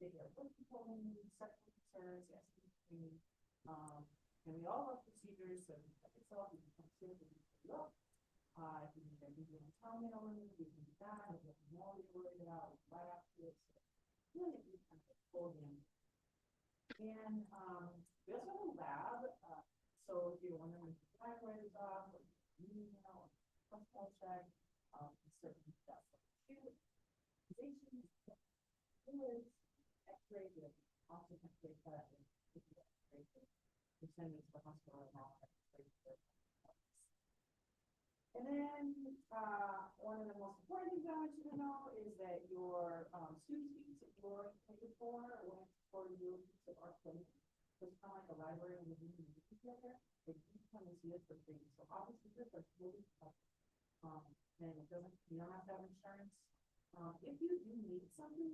they get birth control, sexual concerns, STD, and we all have procedures, so it's all we can consider to be up. If you need a medium tongue element, we can do that. If you have more you're worried about, right after this, really do kind of full in. And we also have a lab, so if you're wondering if the thyroid is off, or anemia, or cholesterol check, certain stuff. Fluids, X-ray, also X-ray cut, and X-ray, we send it to the hospital and all X-ray. And then one of the most important things I want you to know is that your student speaks at your paid for your use of our clinic. So it's kind of like a library and reading the movie together. They keep coming to see us for free. So obviously this is really tough. And it doesn't, you don't have to have insurance. If you do need something,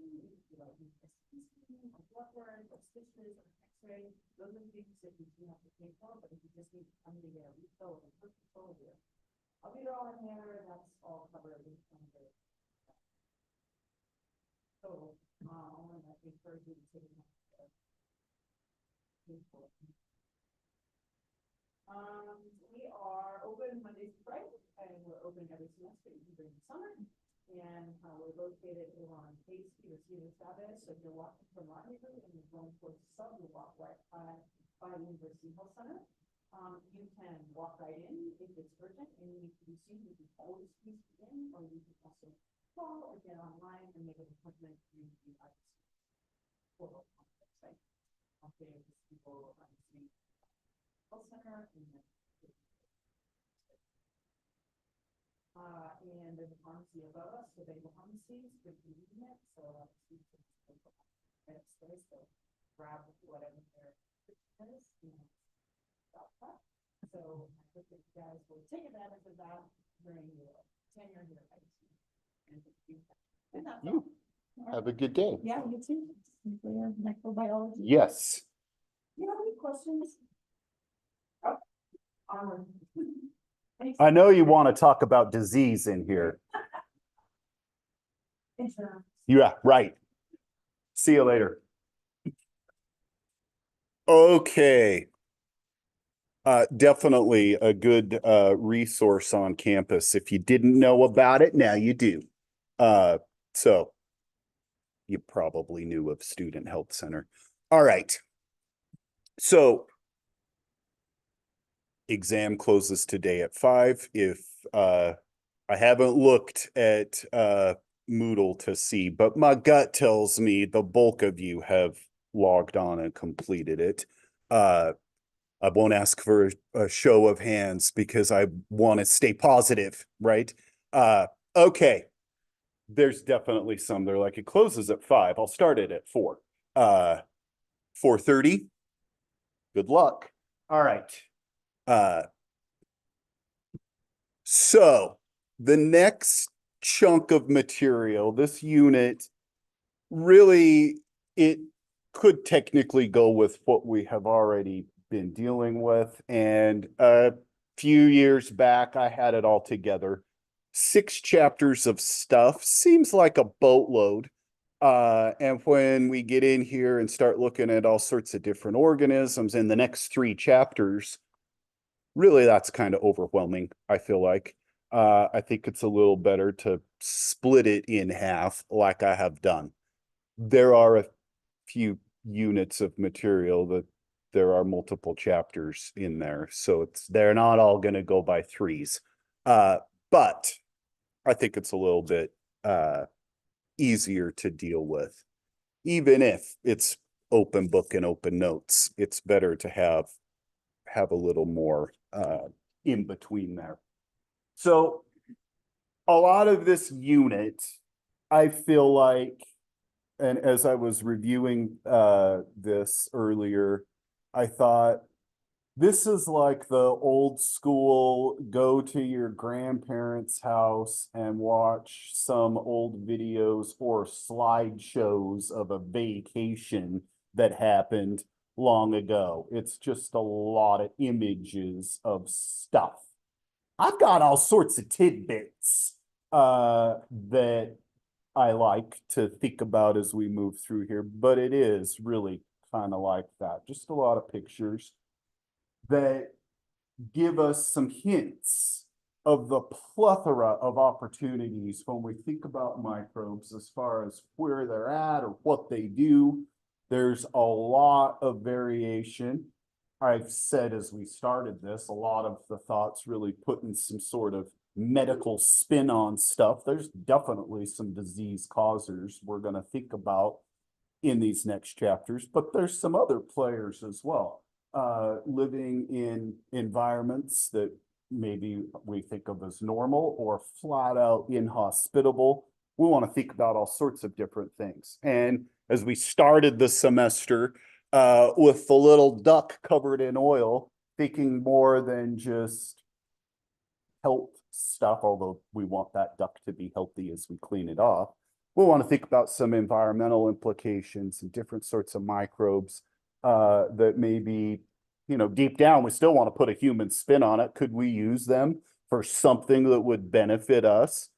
you know, a CT scan, a blood work, or stitches, or X-ray, those are the things that you do have to pay for. But if you just need to come to get a refill or a birth control here, I'll be all in there. That's all covered in under. So I want to encourage you to take it. We are open Monday to Friday, and we're open every semester during the summer. And we're located on K Street or Cedar Chavez. So if you're walking from Martinville and you're going towards the sub, you walk right by University Health Center. You can walk right in if it's urgent and you need to be seen. You can always squeeze in, or you can also call or get online and make an appointment through the IC portal on the website. Okay, people on the Health Center and then and there's a pharmacy above us, so they have pharmacies for convenience. So so grab whatever their prescription is and stop that. So I hope that you guys will take advantage of that during your tenure here at IC. And that's all. Have a good day. Yeah, you too. Microbiology. Yes. You have any questions? Oh, I know you want to talk about disease in here. Yeah, right. See you later. Okay. Definitely a good resource on campus. If you didn't know about it, now you do. So you probably knew of Student Health Center. All right. So exam closes today at 5. If I haven't looked at Moodle to see, but my gut tells me the bulk of you have logged on and completed it. I won't ask for a show of hands because I want to stay positive, right? Okay. There's definitely some. They're like, it closes at 5. I'll start it at 4. 4:30. Good luck. All right. So the next chunk of material, this unit, really, it could technically go with what we have already been dealing with. And a few years back, I had it all together. 6 chapters of stuff seems like a boatload. And when we get in here and start looking at all sorts of different organisms in the next 3 chapters, really that's kind of overwhelming, I feel like. I think it's a little better to split it in half like I have done. There are a few units of material that there are multiple chapters in there, so they're not all going to go by 3s. But I think it's a little bit easier to deal with. Even if it's open book and open notes, it's better to have a little more in between there. So a lot of this unit, I feel like, and as I was reviewing this earlier, I thought this is like the old school, go to your grandparents' house and watch some old videos or slideshows of a vacation that happened long ago. It's just a lot of images of stuff. I've got all sorts of tidbits that I like to think about as we move through here, but it is really kind of like that. Just a lot of pictures that give us some hints of the plethora of opportunities when we think about microbes as far as where they're at or what they do. There's a lot of variation. I've said as we started this, a lot of the thoughts really putting some sort of medical spin on stuff. There's definitely some disease causers we're going to think about in these next chapters, but there's some other players as well, living in environments that maybe we think of as normal or flat out inhospitable. We want to think about all sorts of different things. And as we started the semester, with the little duck covered in oil, thinking more than just health stuff, although we want that duck to be healthy as we clean it off. We want to think about some environmental implications and different sorts of microbes that maybe, deep down, we still want to put a human spin on it. Could we use them for something that would benefit us?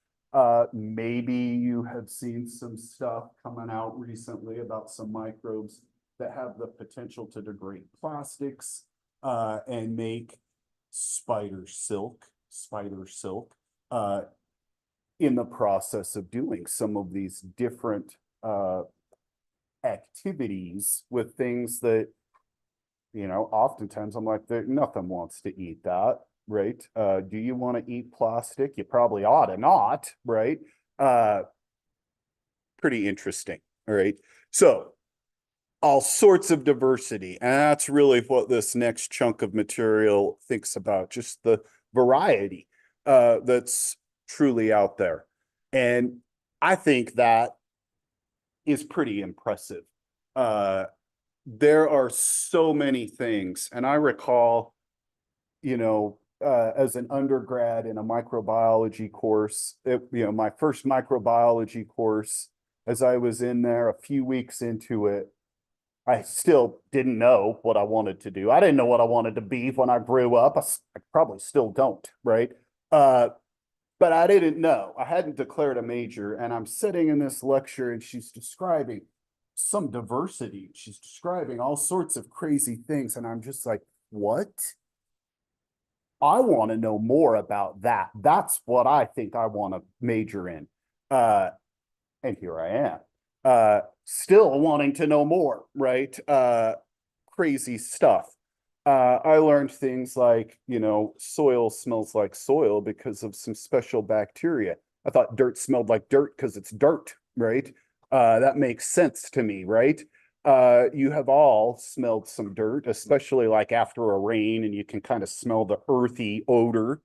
Maybe you have seen some stuff coming out recently about some microbes that have the potential to degrade plastics and make spider silk in the process of doing some of these different activities with things that, oftentimes I'm like, nothing wants to eat that, right? Do you want to eat plastic? You probably ought to not, right? Pretty interesting, all right? So all sorts of diversity, and that's really what this next chunk of material thinks about, just the variety that's truly out there. And I think that is pretty impressive. There are so many things, and I recall, as an undergrad in a microbiology course, my first microbiology course, as I was in there a few weeks into it, I still didn't know what I wanted to do. I didn't know what I wanted to be when I grew up. I probably still don't, right? But I didn't know. I hadn't declared a major, and I'm sitting in this lecture, and she's describing some diversity. She's describing all sorts of crazy things, and I'm just like, what? I want to know more about that. That's what I think I want to major in. And here I am, still wanting to know more, right? Crazy stuff. I learned things like, soil smells like soil because of some special bacteria. I thought dirt smelled like dirt because it's dirt, right? That makes sense to me, right? You have all smelled some dirt, especially like after a rain, and you can kind of smell the earthy odor.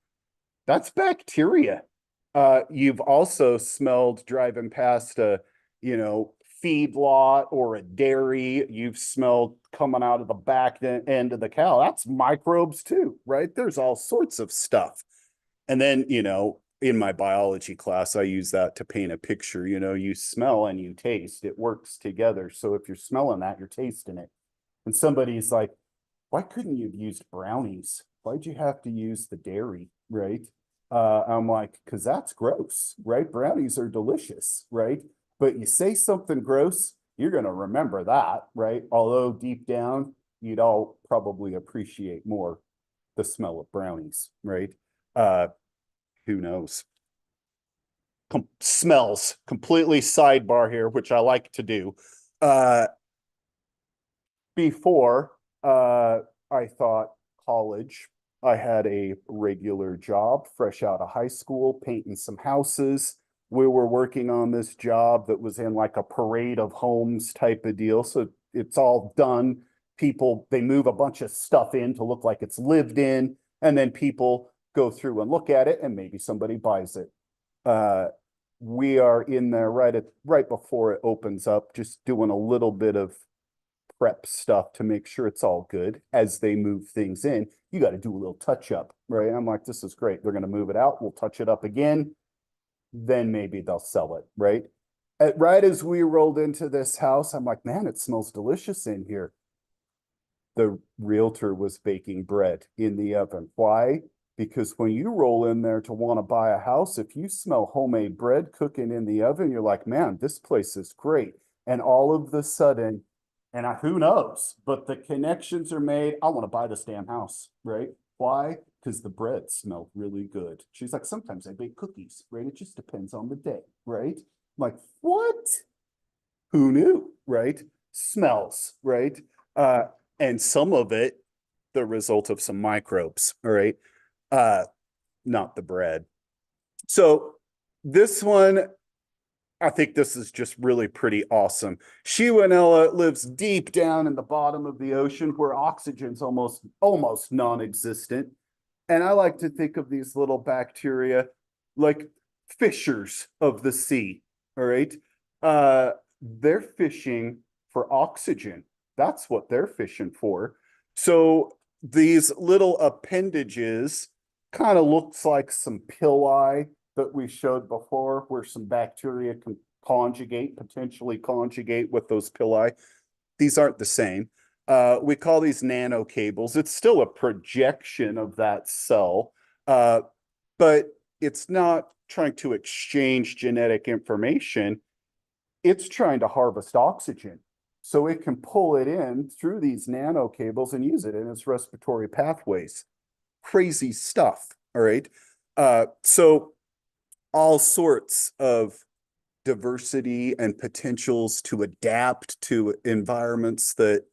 That's bacteria. You've also smelled driving past a, feedlot or a dairy. You've smelled coming out of the back end of the cow. That's microbes too, right? There's all sorts of stuff. And then, in my biology class, I use that to paint a picture. You smell and you taste. It works together. So if you're smelling that, you're tasting it. And somebody's like, why couldn't you have used brownies? Why'd you have to use the dairy, right? I'm like, because that's gross, right? Brownies are delicious, right? But you say something gross, you're going to remember that, right? Although deep down, you'd all probably appreciate more the smell of brownies, right? Who knows? Smells, completely sidebar here, which I like to do. Before I thought college, I had a regular job, fresh out of high school, painting some houses. We were working on this job that was in like a parade of homes type of deal. So it's all done. People, they move a bunch of stuff in to look like it's lived in, and then people go through and look at it, and maybe somebody buys it. We are in there right before it opens up, just doing a little bit of prep stuff to make sure it's all good as they move things in. You got to do a little touch up, right? I'm like, this is great. They're going to move it out. We'll touch it up again. Then maybe they'll sell it, right? Right as we rolled into this house, I'm like, man, it smells delicious in here. The realtor was baking bread in the oven. Why? Because when you roll in there to want to buy a house, if you smell homemade bread cooking in the oven, you're like, man, this place is great. And all of the sudden, who knows, but the connections are made. I want to buy this damn house, right? Why? Because the bread smelled really good. She's like, sometimes I bake cookies, right? It just depends on the day, right? I'm like, what? Who knew, right? Smells, right? Uh, and some of it, the result of some microbes, all right? Uh, not the bread. So this one, I think this is just really pretty awesome. Shewanella lives deep down in the bottom of the ocean where oxygen's almost non-existent. And I like to think of these little bacteria like fishers of the sea. All right. They're fishing for oxygen. That's what they're fishing for. So these little appendages kind of looks like some pili that we showed before, where some bacteria can potentially conjugate with those pili. These aren't the same. We call these nanocables. It's still a projection of that cell, but it's not trying to exchange genetic information. It's trying to harvest oxygen. So it can pull it in through these nanocables and use it in its respiratory pathways. Crazy stuff. All right. So all sorts of diversity and potentials to adapt to environments that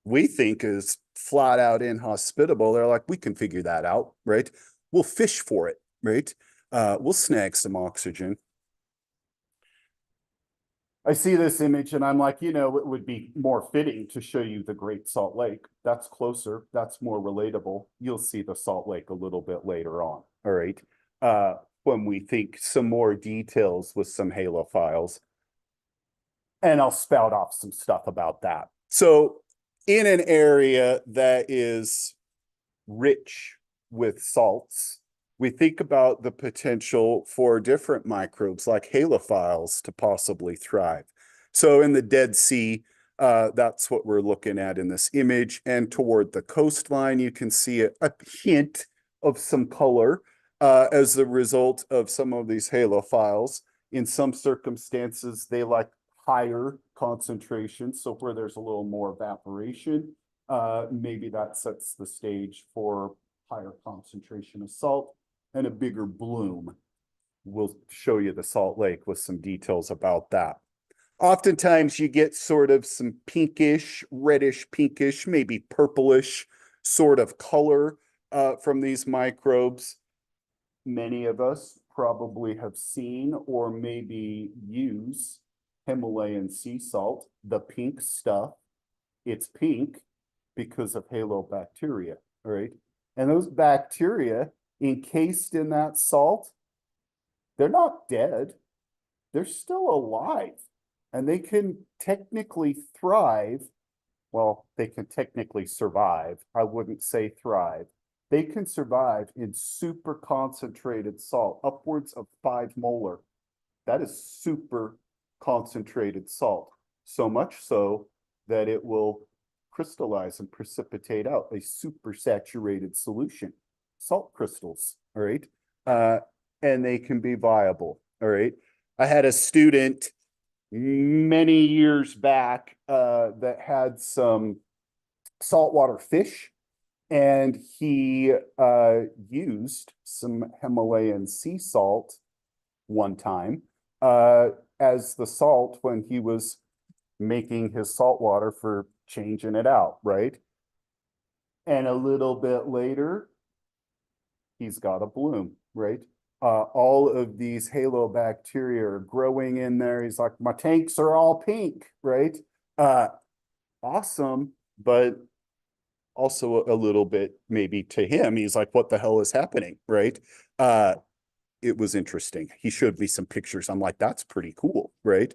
we think is flat out inhospitable. They're like, we can figure that out, right? We'll fish for it, right? We'll snag some oxygen. I see this image and I'm like, it would be more fitting to show you the Great Salt Lake. That's closer. That's more relatable. You'll see the Salt Lake a little bit later on. All right. When we think some more details with some halophiles. And I'll spout off some stuff about that. So in an area that is rich with salts, we think about the potential for different microbes like halophiles to possibly thrive. So in the Dead Sea, that's what we're looking at in this image. And toward the coastline, you can see a hint of some color as the result of some of these halophiles. In some circumstances, they like higher concentration. So where there's a little more evaporation, maybe that sets the stage for higher concentration of salt and a bigger bloom. We'll show you the Salt Lake with some details about that. Oftentimes you get sort of some pinkish, reddish, pinkish, maybe purplish sort of color from these microbes. Many of us probably have seen or maybe use Himalayan sea salt, the pink stuff. It's pink because of halobacteria, right? And those bacteria encased in that salt, they're not dead. They're still alive and they can technically thrive. Well, they can technically survive. I wouldn't say thrive. They can survive in super concentrated salt, upwards of 5 molar. That is super concentrated salt. So much so that it will crystallize and precipitate out a super saturated solution, salt crystals, all right? And they can be viable, all right? I had a student many years back that had some saltwater fish, and he used some Himalayan sea salt one time as the salt when he was making his salt water for changing it out, right? And a little bit later, he's got a bloom, right? All of these halobacteria are growing in there. He's like, my tanks are all pink, right? Awesome, but also a little bit maybe to him, he's like, what the hell is happening, right? It was interesting. He showed me some pictures. I'm like, that's pretty cool, right?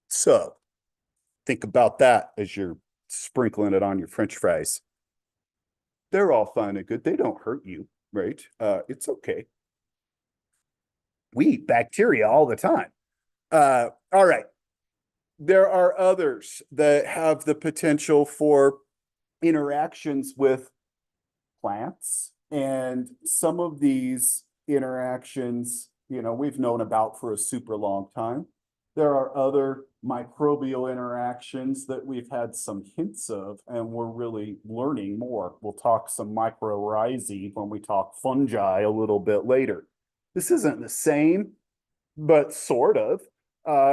So think about that as you're sprinkling it on your French fries. They're all fine and good. They don't hurt you, right? It's okay. We eat bacteria all the time. All right. There are others that have the potential for interactions with plants And some of these interactions, we've known about for a super long time. There are other microbial interactions that we've had some hints of, and we're really learning more. We'll talk some mycorrhizae when we talk fungi a little bit later. This isn't the same, but sort of.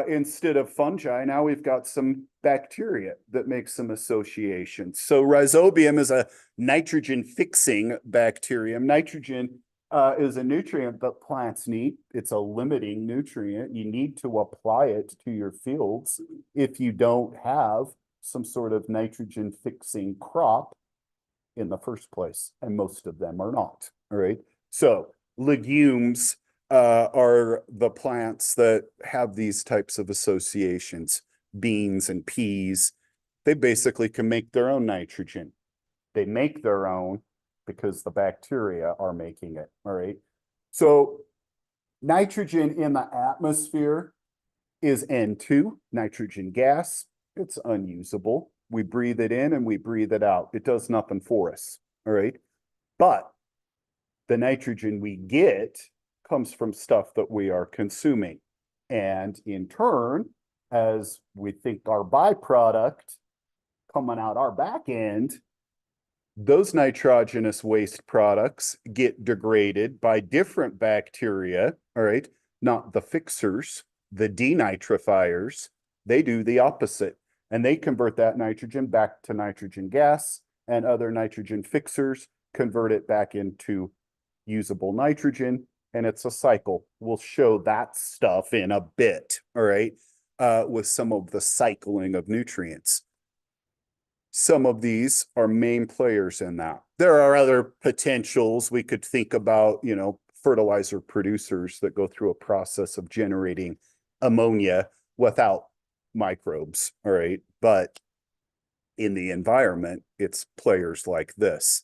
Instead of fungi, now we've got some bacteria that make some associations. So rhizobium is a nitrogen fixing bacterium. Nitrogen is a nutrient that plants need. It's a limiting nutrient. You need to apply it to your fields if you don't have some sort of nitrogen fixing crop in the first place, and most of them are not. All right. So legumes are the plants that have these types of associations. Beans and peas, they basically can make their own nitrogen. They make their own because the bacteria are making it. All right. So nitrogen in the atmosphere is N2, nitrogen gas. It's unusable. We breathe it in and we breathe it out. It does nothing for us. All right. But the nitrogen we get comes from stuff that we are consuming. And in turn, as we think our byproduct coming out our back end, those nitrogenous waste products get degraded by different bacteria, all right? Not the fixers, the denitrifiers. They do the opposite, and they convert that nitrogen back to nitrogen gas, and other nitrogen fixers convert it back into usable nitrogen, and it's a cycle. We'll show that stuff in a bit, all right, with some of the cycling of nutrients. Some of these are main players in that. There are other potentials. We could think about, fertilizer producers that go through a process of generating ammonia without microbes, all right? But in the environment, it's players like this.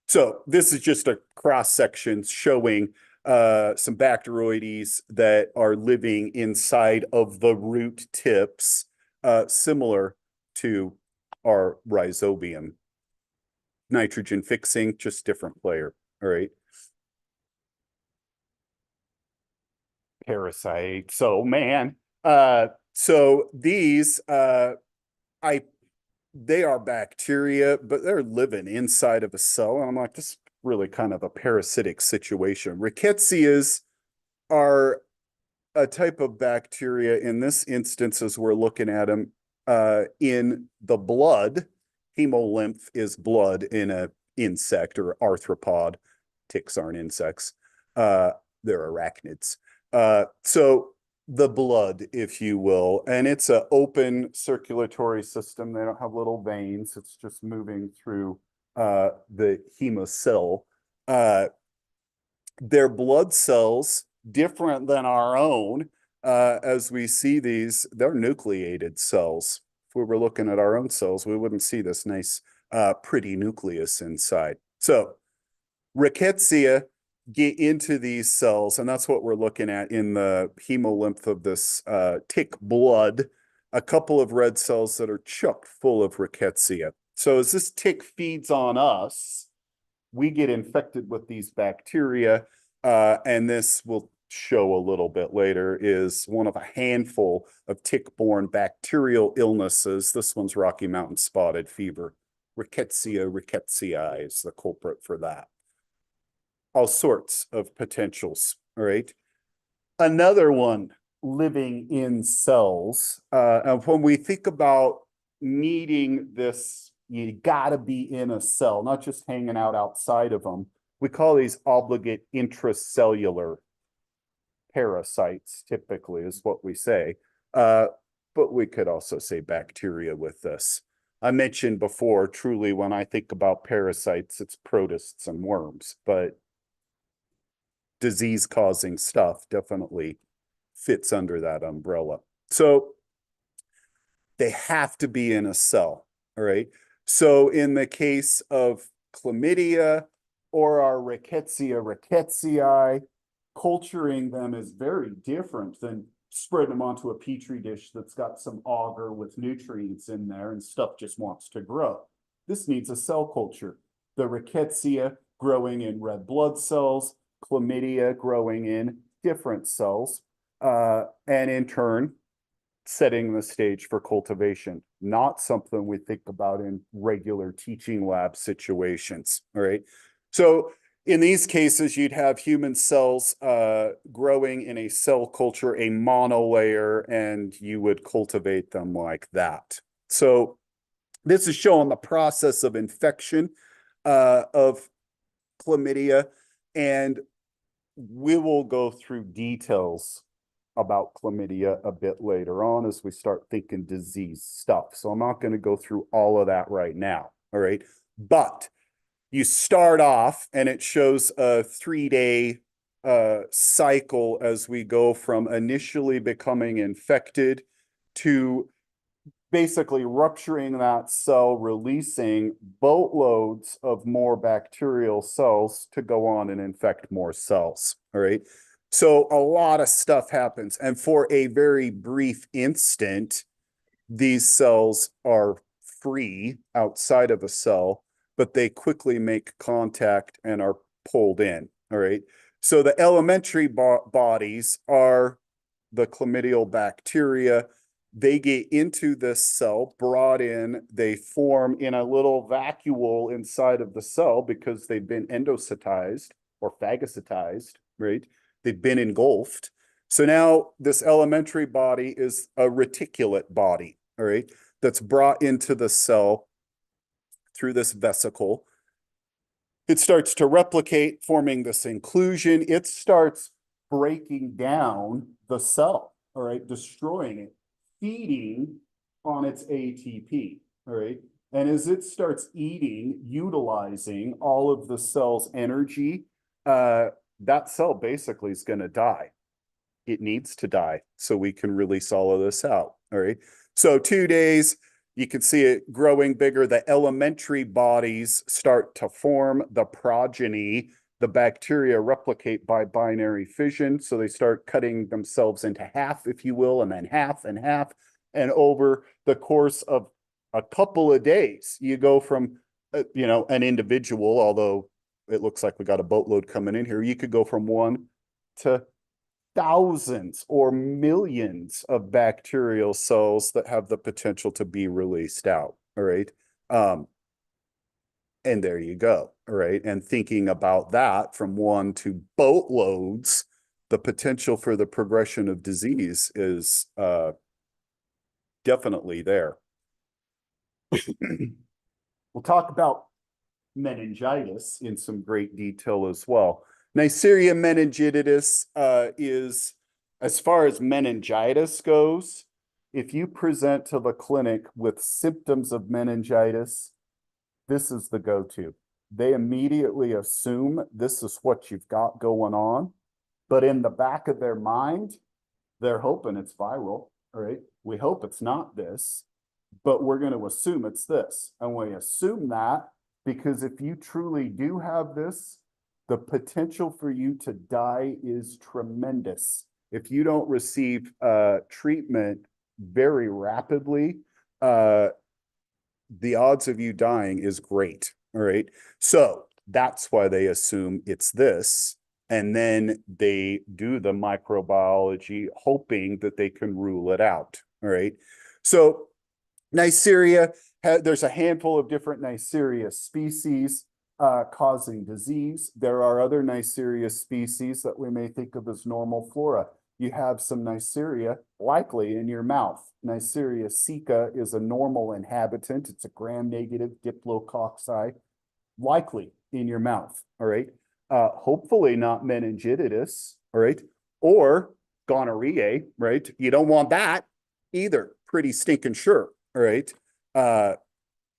So this is just a cross section showing some bacteroides that are living inside of the root tips, similar to our rhizobium. Nitrogen fixing, just different player. All right. Parasite. So man, so these they are bacteria, but they're living inside of a cell. And I'm like, this is really kind of a parasitic situation. Rickettsias are a type of bacteria. In this instance, as we're looking at them, in the blood. Hemolymph is blood in an insect or arthropod. Ticks aren't insects. They're arachnids. So the blood, if you will, and it's an open circulatory system. They don't have little veins. It's just moving through the hemocell. Their blood cells, different than our own, as we see these, they're nucleated cells. If we were looking at our own cells, we wouldn't see this nice, pretty nucleus inside. So rickettsia get into these cells, and that's what we're looking at in the hemolymph of this tick blood, a couple of red cells that are chock full of rickettsia. So as this tick feeds on us, we get infected with these bacteria, and this will show a little bit later is one of a handful of tick-borne bacterial illnesses. This one's Rocky Mountain spotted fever. Rickettsia is the culprit for that. All sorts of potentials, all right? Another one, living in cells. And when we think about needing this, you gotta be in a cell, not just hanging out outside of them. We call these obligate intracellular parasites, typically is what we say. But we could also say bacteria with this. I mentioned before, truly, when I think about parasites, it's protists and worms, but disease-causing stuff definitely fits under that umbrella. So they have to be in a cell, all right? So in the case of chlamydia or our rickettsiae, culturing them is very different than spreading them onto a petri dish that's got some agar with nutrients in there and stuff just wants to grow. This needs a cell culture. The rickettsia growing in red blood cells, chlamydia growing in different cells, and in turn, setting the stage for cultivation. Not something we think about in regular teaching lab situations, all right? So in these cases, you'd have human cells growing in a cell culture, a monolayer, and you would cultivate them like that. So this is showing the process of infection of chlamydia, and we will go through details about chlamydia a bit later on as we start thinking disease stuff. So I'm not going to go through all of that right now. All right. But you start off and it shows a 3-day cycle as we go from initially becoming infected to basically rupturing that cell, releasing boatloads of more bacterial cells to go on and infect more cells. All right. So a lot of stuff happens. And for a very brief instant, these cells are free outside of a cell, but they quickly make contact and are pulled in. All right. So the elementary bodies are the chlamydial bacteria. They get into this cell, brought in, they form in a little vacuole inside of the cell because they've been endocytized or phagocytized, right? They've been engulfed. So now this elementary body is a reticulate body, all right, that's brought into the cell through this vesicle. It starts to replicate, forming this inclusion. It starts breaking down the cell, all right, destroying it, feeding on its ATP, all right? And as it starts eating, utilizing all of the cell's energy, that cell basically is going to die. It needs to die so we can release all of this out, all right? So 2 days, you can see it growing bigger. The elementary bodies start to form the progeny. The bacteria replicate by binary fission. So they start cutting themselves into half, if you will, and then half and half. And over the course of a couple of days, you go from, an individual, although it looks like we got a boatload coming in here, you could go from 1 to thousands or millions of bacterial cells that have the potential to be released out. All right. And there you go. All right. And thinking about that from 1 to boatloads, the potential for the progression of disease is definitely there. We'll talk about meningitis in some great detail as well. Neisseria meningitidis is, as far as meningitis goes, if you present to the clinic with symptoms of meningitis, this is the go-to. They immediately assume this is what you've got going on, but in the back of their mind, they're hoping it's viral, all right? We hope it's not this, but we're going to assume it's this. And we assume that because if you truly do have this, the potential for you to die is tremendous. If you don't receive treatment very rapidly, the odds of you dying is great. All right. So that's why they assume it's this. And then they do the microbiology, hoping that they can rule it out. All right. So Neisseria, there's a handful of different Neisseria species causing disease. There are other Neisseria species that we may think of as normal flora. You have some Neisseria likely in your mouth. Neisseria ceca is a normal inhabitant. It's a gram-negative diplococci, likely in your mouth, all right? Hopefully not meningitidis, all right? Or gonorrhea, right? You don't want that either. Pretty stinking sure, all right? All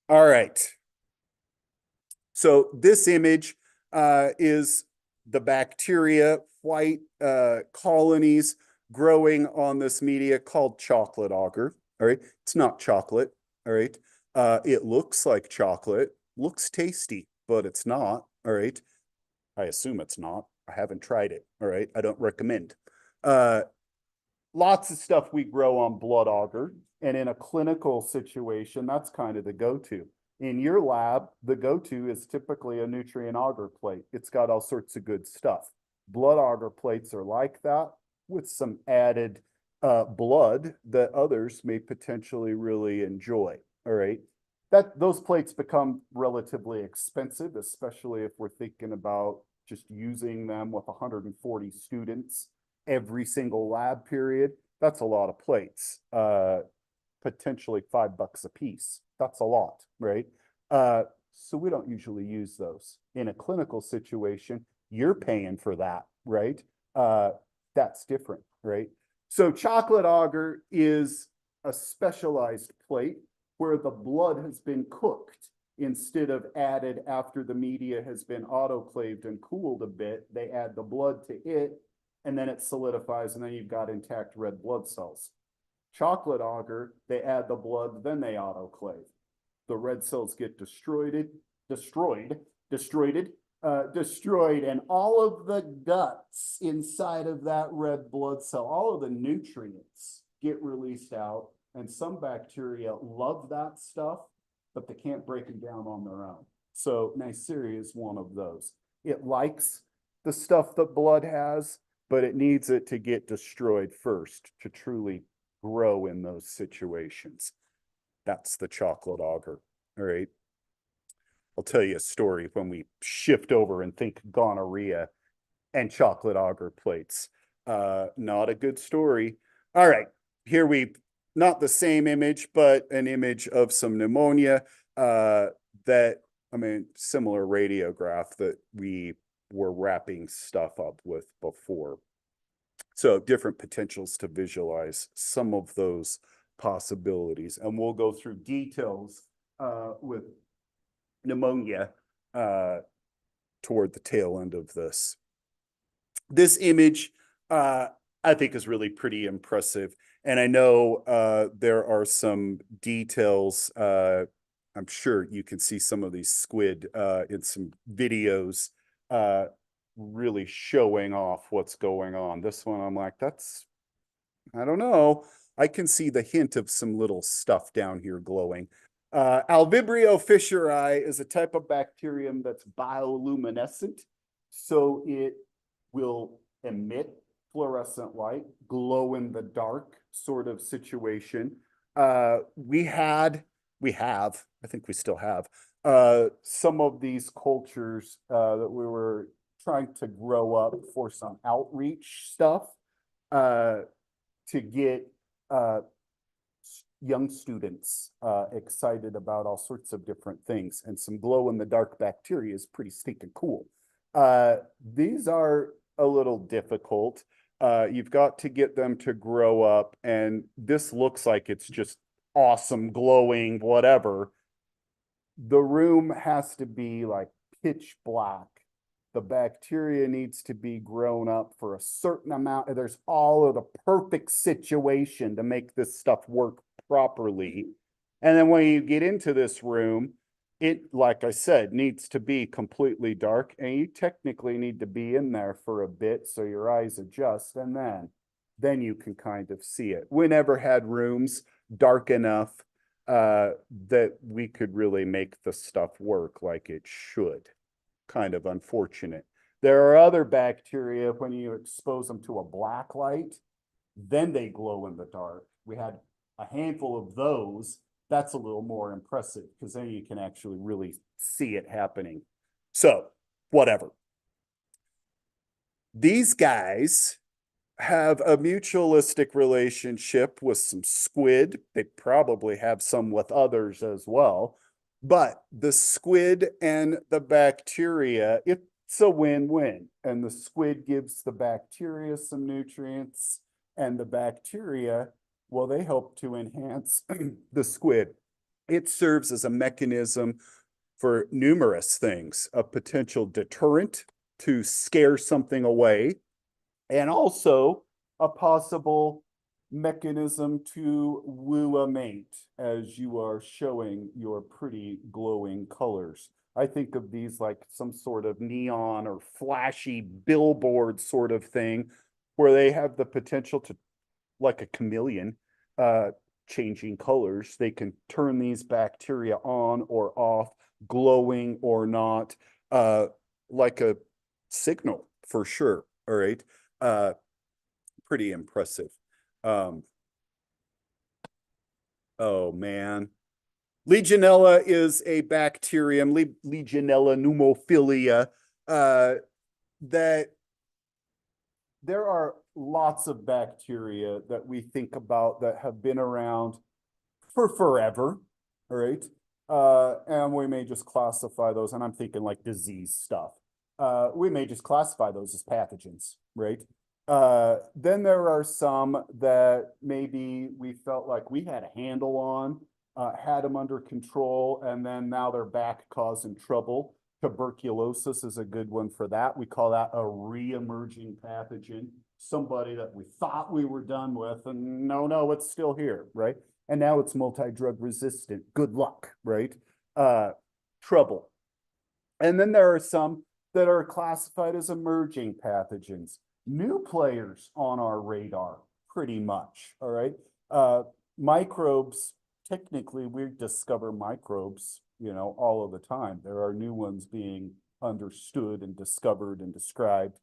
right. So this image is the bacteria, white colonies growing on this media called chocolate agar. All right. It's not chocolate. All right. It looks like chocolate, looks tasty, but it's not. All right. I assume it's not. I haven't tried it. All right. I don't recommend. Lots of stuff we grow on blood agar. And in a clinical situation, that's kind of the go-to. In your lab, the go-to is typically a nutrient agar plate. It's got all sorts of good stuff. Blood agar plates are like that with some added blood that others may potentially really enjoy. All right. Those plates become relatively expensive, especially if we're thinking about just using them with 140 students every single lab period. That's a lot of plates. Potentially $5 a piece. That's a lot, right? So we don't usually use those. In a clinical situation, you're paying for that, right? That's different, right? So chocolate agar is a specialized plate where the blood has been cooked instead of added after the media has been autoclaved and cooled a bit. They add the blood to it, and then it solidifies, and then you've got intact red blood cells. Chocolate agar, they add the blood, then they autoclave. The red cells get destroyed, and all of the guts inside of that red blood cell, all of the nutrients get released out, and some bacteria love that stuff, but they can't break it down on their own. So Neisseria is one of those. It likes the stuff that blood has, but it needs it to get destroyed first to truly grow in those situations. That's the chocolate agar. All right. I'll tell you a story when we shift over and think gonorrhea and chocolate agar plates. Not a good story. All right. Here not the same image, but an image of some pneumonia similar radiograph that we were wrapping stuff up with before. So different potentials to visualize some of those possibilities. And we'll go through details with pneumonia toward the tail end of this. This image, I think, is really pretty impressive. And I know there are some details. I'm sure you can see some of these squid in some videos really showing off what's going on. This one, I'm like, I don't know. I can see the hint of some little stuff down here glowing. Alvibrio fischeri is a type of bacterium that's bioluminescent. So it will emit fluorescent light, glow in the dark sort of situation. We have, I think we still have, some of these cultures that we were trying to grow up for some outreach stuff to get young students excited about all sorts of different things. And some glow in the dark bacteria is pretty stinking cool. These are a little difficult. You've got to get them to grow up, and this looks like it's just awesome, glowing, whatever. The room has to be like pitch black. The bacteria needs to be grown up for a certain amount. There's all of the perfect situation to make this stuff work properly. And then when you get into this room, it, like I said, needs to be completely dark, and you technically need to be in there for a bit so your eyes adjust, and then you can kind of see it. We never had rooms dark enough that we could really make the stuff work like it should. Kind of unfortunate. There are other bacteria, when you expose them to a black light, then they glow in the dark. We had a handful of those. That's a little more impressive because then you can actually really see it happening. So, whatever. These guys have a mutualistic relationship with some squid. They probably have some with others as well. But the squid and the bacteria, it's a win-win. And the squid gives the bacteria some nutrients, and the bacteria, well, they help to enhance the squid. It serves as a mechanism for numerous things, a potential deterrent to scare something away, and also a possible mechanism to woo a mate as you are showing your pretty glowing colors. I think of these like some sort of neon or flashy billboard sort of thing where they have the potential to, like a chameleon, changing colors. They can turn these bacteria on or off, glowing or not, like a signal for sure. All right. Pretty impressive. Oh man. Legionella is a bacterium, Legionella pneumophilia, that there are lots of bacteria that we think about that have been around for forever, all right? And we may just classify those, and I'm thinking like disease stuff. We may just classify those as pathogens, right? Then there are some that maybe we felt like we had a handle on, had them under control, and then now they're back causing trouble. Tuberculosis is a good one for that. We call that a re-emerging pathogen, somebody that we thought we were done with, and no, it's still here, right? And now it's multi-drug resistant. Good luck, right? Trouble. And then there are some that are classified as emerging pathogens, new players on our radar, pretty much, all right? Microbes, technically, we discover microbes, all of the time. There are new ones being understood and discovered and described.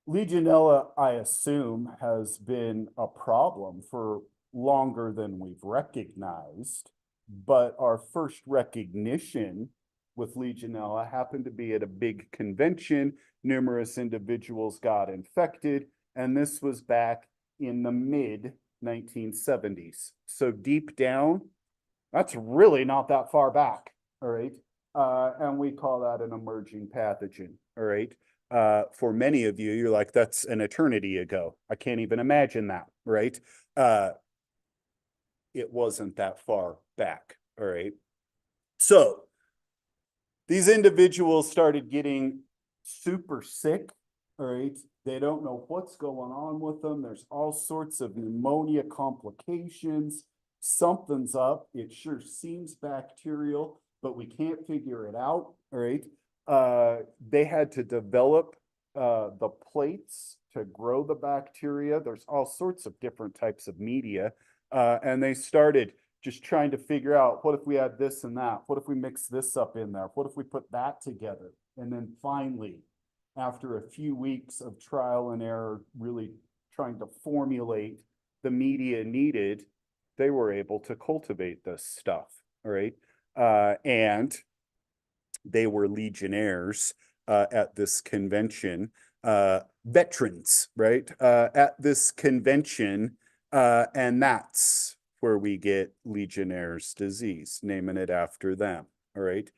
Legionella, I assume, has been a problem for longer than we've recognized, but our first recognition with Legionella happened to be at a big convention. Numerous individuals got infected, and this was back in the mid 1970s. So deep down, that's really not that far back, all right? And we call that an emerging pathogen, all right? For many of you, you're like, that's an eternity ago. I can't even imagine that, right? It wasn't that far back, all right? So these individuals started getting super sick, all right? They don't know what's going on with them. There's all sorts of pneumonia complications. Something's up. It sure seems bacterial, but we can't figure it out, all right? They had to develop the plates to grow the bacteria. There's all sorts of different types of media. And they started just trying to figure out, what if we add this and that? What if we mix this up in there? What if we put that together? And then finally, after a few weeks of trial and error, really trying to formulate the media needed, they were able to cultivate this stuff, all right? And they were legionnaires at this convention, veterans, right? At this convention, and that's where we get Legionnaire's disease, naming it after them, all right?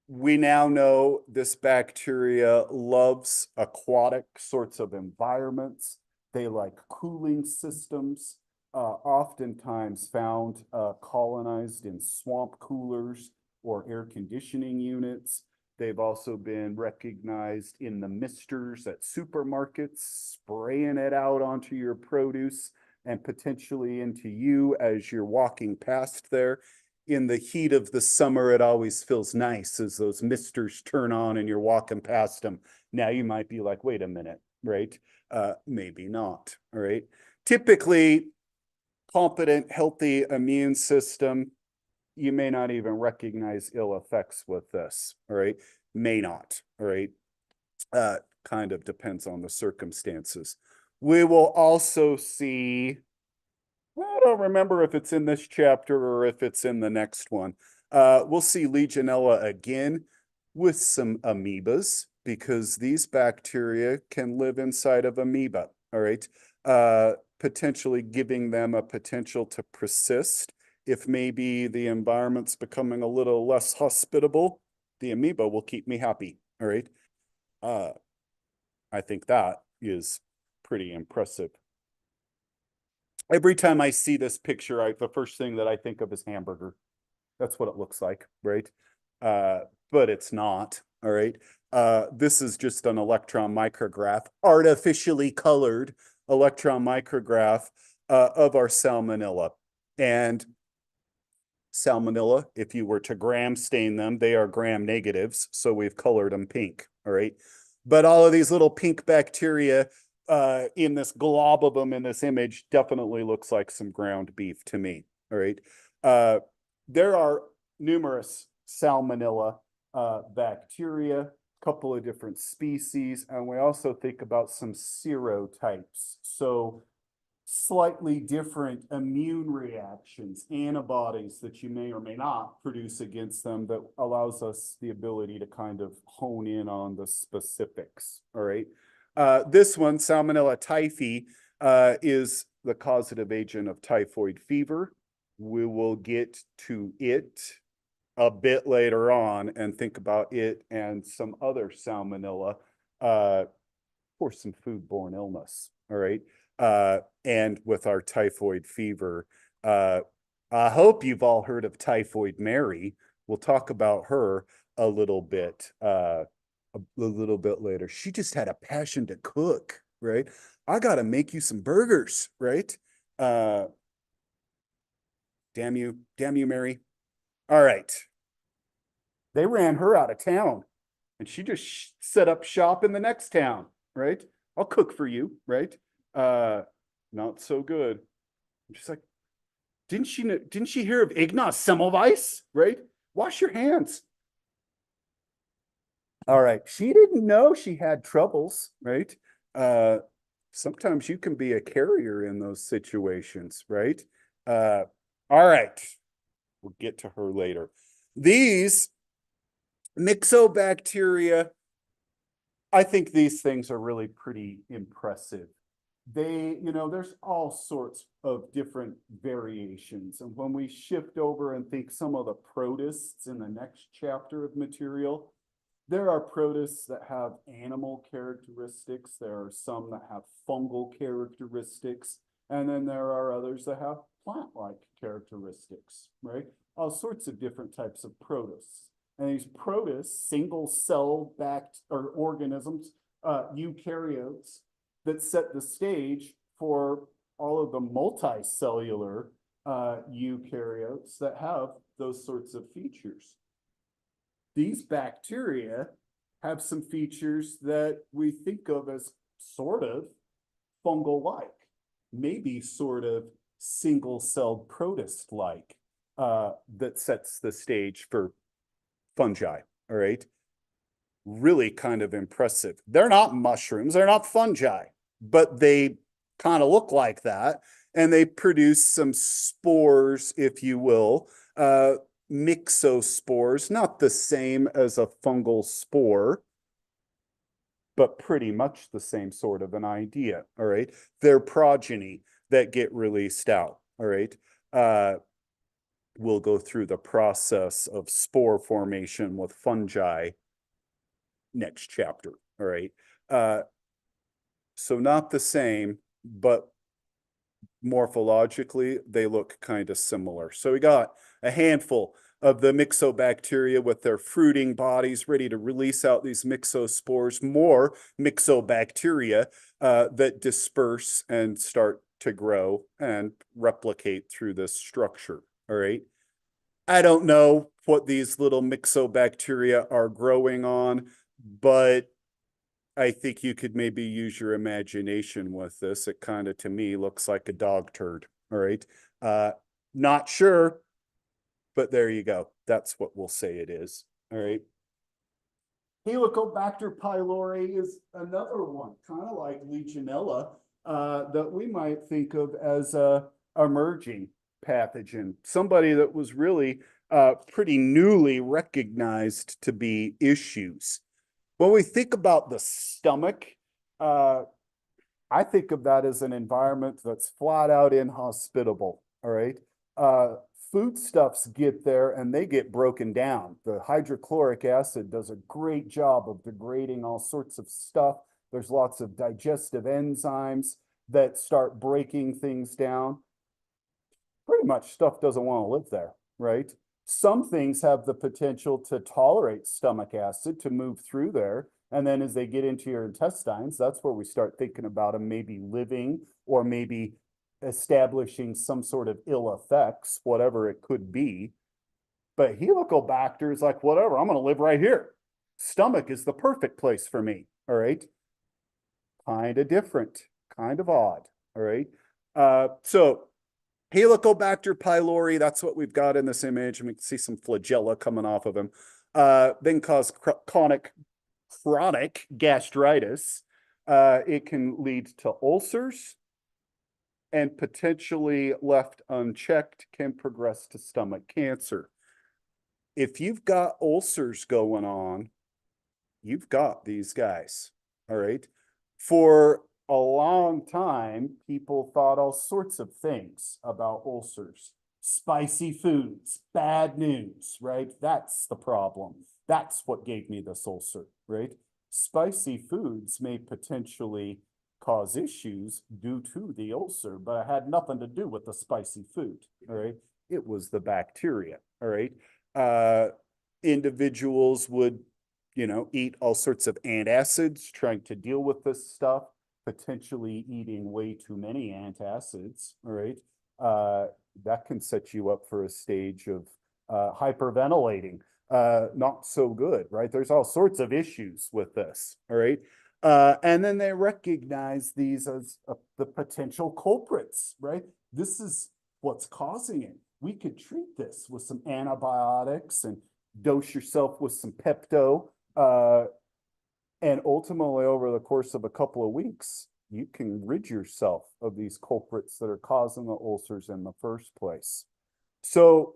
We now know this bacteria loves aquatic sorts of environments. They like cooling systems, oftentimes found colonized in swamp coolers or air conditioning units. They've also been recognized in the misters at supermarkets, spraying it out onto your produce and potentially into you as you're walking past there. In the heat of the summer, it always feels nice as those misters turn on and you're walking past them. Now you might be like, wait a minute, right? Maybe not, all right? Typically, competent, healthy immune system, you may not even recognize ill effects with this, all right? May not, all right? Kind of depends on the circumstances. We will also see, I don't remember if it's in this chapter or if it's in the next one. We'll see Legionella again with some amoebas, because these bacteria can live inside of amoeba, all right? Potentially giving them a potential to persist. If maybe the environment's becoming a little less hospitable, the amoeba will keep me happy, all right? I think that is pretty impressive. Every time I see this picture, the first thing that I think of is hamburger. That's what it looks like, right? But it's not, all right? This is just an electron micrograph, artificially colored electron micrograph of our salmonella. And salmonella, if you were to gram stain them, they are gram negatives, so we've colored them pink, all right? But all of these little pink bacteria in this glob of them in this image definitely looks like some ground beef to me. All right. There are numerous salmonella bacteria, a couple of different species, and we also think about some serotypes. So slightly different immune reactions, antibodies that you may or may not produce against them that allows us the ability to kind of hone in on the specifics. All right. This one, Salmonella typhi, is the causative agent of typhoid fever. We will get to it a bit later on and think about it and some other salmonella for some foodborne illness. All right. And with our typhoid fever, I hope you've all heard of Typhoid Mary. We'll talk about her a little bit later. She just had a passion to cook, right? I gotta make you some burgers, right? Damn you, Mary. All right. They ran her out of town and she just set up shop in the next town, right? I'll cook for you, right? Not so good. She's like, didn't she hear of Ignaz Semmelweis, right? Wash your hands. All right. She didn't know she had troubles, right? Sometimes you can be a carrier in those situations, right? All right. We'll get to her later. These myxobacteria, I think these things are really pretty impressive. There's all sorts of different variations. And when we shift over and think some of the protists in the next chapter of material, there are protists that have animal characteristics. There are some that have fungal characteristics. And then there are others that have plant-like characteristics, right? All sorts of different types of protists. And these protists, single-cell or organisms, eukaryotes, that set the stage for all of the multicellular eukaryotes that have those sorts of features. These bacteria have some features that we think of as sort of fungal-like, maybe sort of single-celled protist-like, that sets the stage for fungi, all right? Really kind of impressive. They're not mushrooms, they're not fungi, but they kind of look like that. And they produce some spores, if you will, myxospores, not the same as a fungal spore, but pretty much the same sort of an idea, all right? They're progeny that get released out, all right? We'll go through the process of spore formation with fungi next chapter, all right? So not the same, but morphologically, they look kind of similar. So we got a handful of the myxobacteria with their fruiting bodies ready to release out these myxospores, more myxobacteria that disperse and start to grow and replicate through this structure, all right? I don't know what these little myxobacteria are growing on, but I think you could maybe use your imagination with this. It kind of, to me, looks like a dog turd. All right. Not sure, but there you go. That's what we'll say it is. All right. Helicobacter pylori is another one, kind of like Legionella, that we might think of as a emerging pathogen. Somebody that was really pretty newly recognized to be issues. When we think about the stomach, I think of that as an environment that's flat out inhospitable, all right? Foodstuffs get there and they get broken down. The hydrochloric acid does a great job of degrading all sorts of stuff. There's lots of digestive enzymes that start breaking things down. Pretty much stuff doesn't want to live there, right? Some things have the potential to tolerate stomach acid to move through there. And then as they get into your intestines, that's where we start thinking about them maybe living or maybe establishing some sort of ill effects, whatever it could be. But Helicobacter is like, whatever, I'm going to live right here. Stomach is the perfect place for me. All right. kind of different, kind of odd. All right. So Helicobacter pylori, that's what we've got in this image. And we can see some flagella coming off of him. Then cause chronic gastritis. It can lead to ulcers, and potentially left unchecked can progress to stomach cancer. If you've got ulcers going on, you've got these guys. All right. For a long time, people thought all sorts of things about ulcers. Spicy foods, bad news, right? That's the problem. That's what gave me this ulcer, right? Spicy foods may potentially cause issues due to the ulcer, but it had nothing to do with the spicy food, all right? It was the bacteria, all right? Individuals would, eat all sorts of antacids trying to deal with this stuff, potentially eating way too many antacids, all right? That can set you up for a stage of hyperventilating. Not so good, right? There's all sorts of issues with this, all right? And then they recognize these as the potential culprits, right? This is what's causing it. We could treat this with some antibiotics and dose yourself with some Pepto. And ultimately, over the course of a couple of weeks, you can rid yourself of these culprits that are causing the ulcers in the first place. So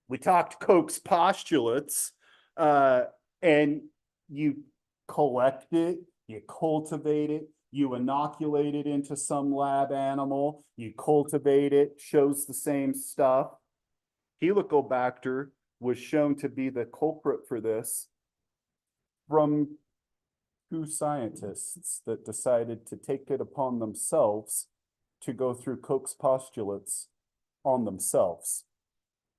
we talked Koch's postulates, and you collect it, you cultivate it, you inoculate it into some lab animal, you cultivate it, shows the same stuff. Helicobacter was shown to be the culprit for this from two scientists that decided to take it upon themselves to go through Koch's postulates on themselves.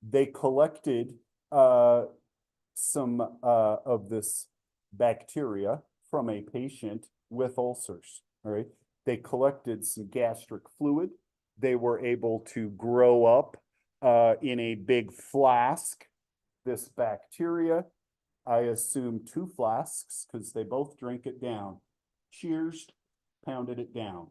They collected some of this bacteria from a patient with ulcers, all right? They collected some gastric fluid. They were able to grow up in a big flask this bacteria. I assume 2 flasks because they both drink it down. Cheers, pounded it down.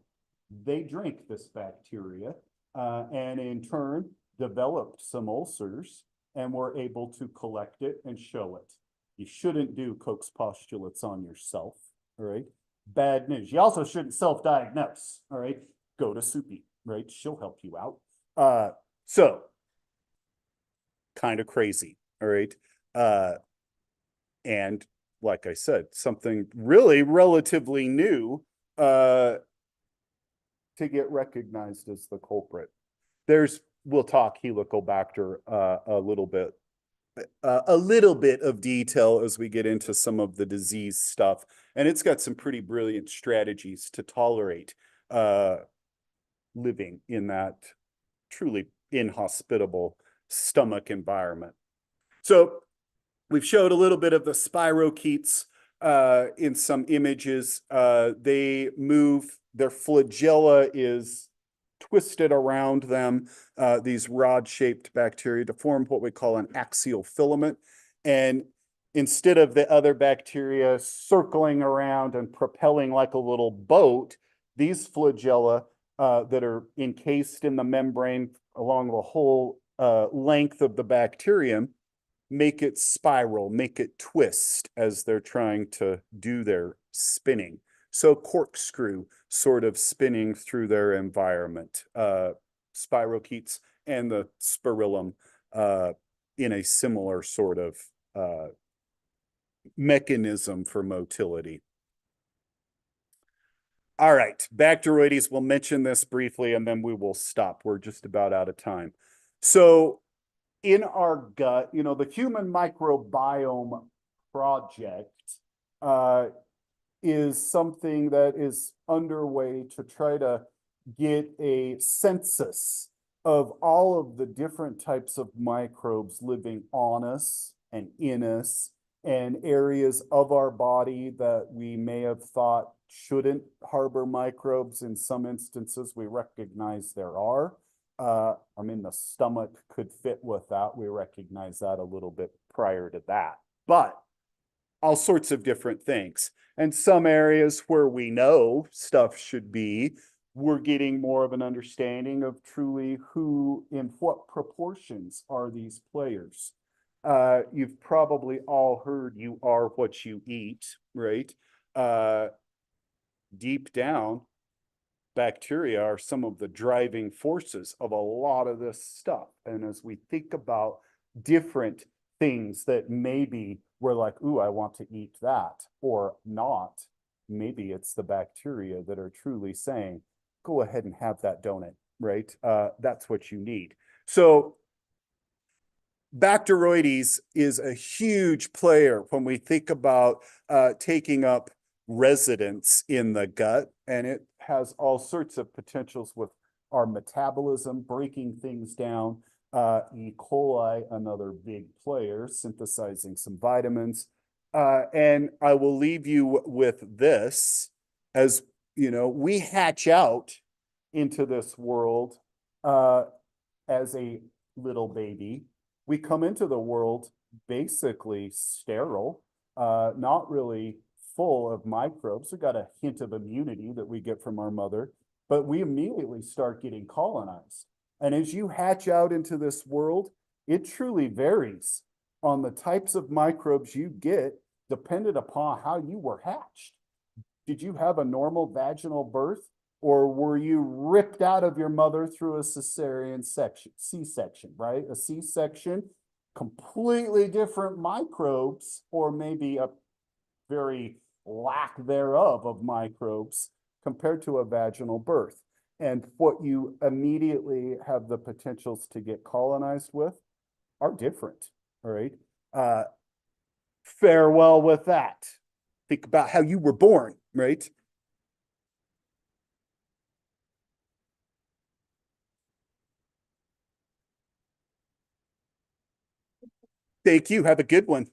They drink this bacteria and in turn developed some ulcers and were able to collect it and show it. You shouldn't do Koch's postulates on yourself, all right? Bad news. You also shouldn't self-diagnose, all right? Go to Soupy, right? She'll help you out. So, kind of crazy, all right? And like I said, something really relatively new to get recognized as the culprit. We'll talk Helicobacter a little bit of detail as we get into some of the disease stuff. And it's got some pretty brilliant strategies to tolerate living in that truly inhospitable stomach environment. So we've showed a little bit of the spirochetes in some images. They move, their flagella is twisted around them, these rod-shaped bacteria, to form what we call an axial filament. And instead of the other bacteria circling around and propelling like a little boat, these flagella that are encased in the membrane along the whole length of the bacterium make it spiral, make it twist as they're trying to do their spinning. So corkscrew sort of spinning through their environment. Spirochetes and the spirillum in a similar sort of mechanism for motility. All right, Bacteroides, we'll mention this briefly and then we will stop. We're just about out of time. So in our gut, the Human Microbiome Project is something that is underway to try to get a census of all of the different types of microbes living on us and in us, and areas of our body that we may have thought shouldn't harbor microbes. In some instances, we recognize there are. The stomach could fit with that. We recognize that a little bit prior to that. But all sorts of different things. And some areas where we know stuff should be, we're getting more of an understanding of truly who, in what proportions are these players. You've probably all heard you are what you eat, right? Uh, Deep down, bacteria are some of the driving forces of a lot of this stuff. And as we think about different things that maybe we're like, ooh, I want to eat that or not, maybe it's the bacteria that are truly saying, go ahead and have that donut, right? That's what you need. So Bacteroides is a huge player when we think about taking up residence in the gut, and it has all sorts of potentials with our metabolism, breaking things down. E. coli, another big player, synthesizing some vitamins. And I will leave you with this, as you know, we hatch out into this world as a little baby. We come into the world basically sterile, not really full of microbes. We got a hint of immunity that we get from our mother, but we immediately start getting colonized. And as you hatch out into this world, it truly varies on the types of microbes you get dependent upon how you were hatched. Did you have a normal vaginal birth, or were you ripped out of your mother through a cesarean section, C-section, right? A C-section, completely different microbes, or maybe a very lack thereof of microbes compared to a vaginal birth. And what you immediately have the potentials to get colonized with are different, all right? Farewell with that. Think about how you were born, right? Thank you. Have a good one.